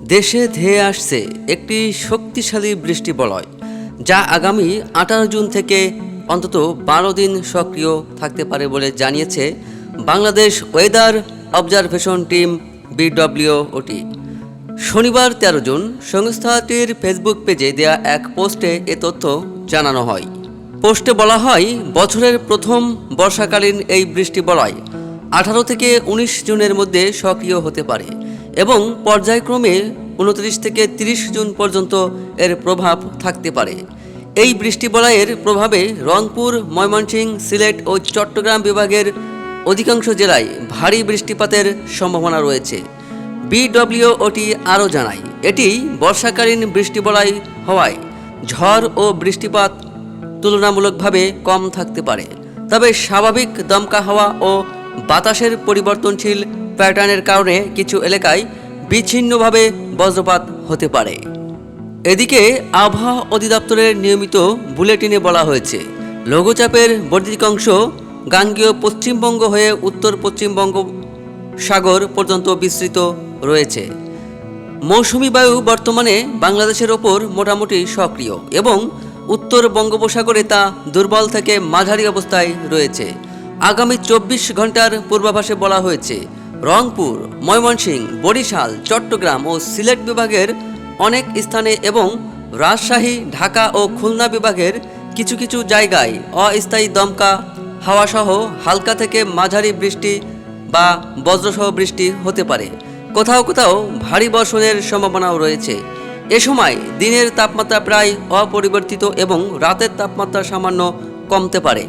দেশে ধেয়ে আসছে একটি শক্তিশালী বৃষ্টিবলয়, যা আগামী 18 জুন থেকে অন্তত 12 দিন সক্রিয় থাকতে পারে বলে জানিয়েছে Bangladesh weather observation team BWOT। শনিবার 13 জুন সংস্থাটির ফেসবুক পেজে দেয়া এক পোস্টে এ তথ্য জানানো হয়। পোস্টে বলা হয়, বছরের প্রথম বর্ষাকালীন এই বৃষ্টিবলয় 18 থেকে 19 জুনের মধ্যে সক্রিয় হতে পারে এবং পর্যায়ক্রমে 29 থেকে 30 জুন পর্যন্ত এর প্রভাব থাকতে পারে। এই বৃষ্টিবলয়ের প্রভাবে রংপুর, ময়মনসিংহ, সিলেট ও চট্টগ্রাম বিভাগের অধিকাংশ জেলায় ভারী বৃষ্টিপাতের সম্ভাবনা রয়েছে। BWOT আরও জানায়, এটি বর্ষাকালীন বৃষ্টিবলয় হওয়ায় ঝড় ও বৃষ্টিপাত তুলনামূলকভাবে কম থাকতে পারে, তবে স্বাভাবিক দমকা হাওয়া ও বাতাসের পরিবর্তনশীল প্যাটার্নের কারণে কিছু এলাকায় বিচ্ছিন্নভাবে বজ্রপাত হতে পারে। এদিকে আবহাওয়া অধিদপ্তরের নিয়মিত বুলেটিনে বলা হয়েছে, লঘুচাপের বর্ধিত অংশ গাঙ্গেয় পশ্চিমবঙ্গ হয়ে উত্তর পশ্চিমবঙ্গ সাগর পর্যন্ত বিস্তৃত রয়েছে। মৌসুমি বায়ু বর্তমানে বাংলাদেশের ওপর মোটামুটি সক্রিয় এবং উত্তর বঙ্গোপসাগরে তা দুর্বল থেকে মাঝারি অবস্থায় রয়েছে। আগামী 24 ঘন্টার পূর্বাভাসে বলা হয়েছে, রংপুর, ময়মনসিংহ, বরিশাল, চট্টগ্রাম ও সিলেট বিভাগের অনেক স্থানে এবং রাজশাহী, ঢাকা ও খুলনা বিভাগের কিছু কিছু জায়গায় অস্থায়ী দমকা হাওয়াসহ হালকা থেকে মাঝারি বৃষ্টি বা বজ্রসহ বৃষ্টি হতে পারে। কোথাও কোথাও ভারী বর্ষণের সম্ভাবনাও রয়েছে। এ সময় দিনের তাপমাত্রা প্রায় অপরিবর্তিত এবং রাতের তাপমাত্রা সামান্য কমতে পারে।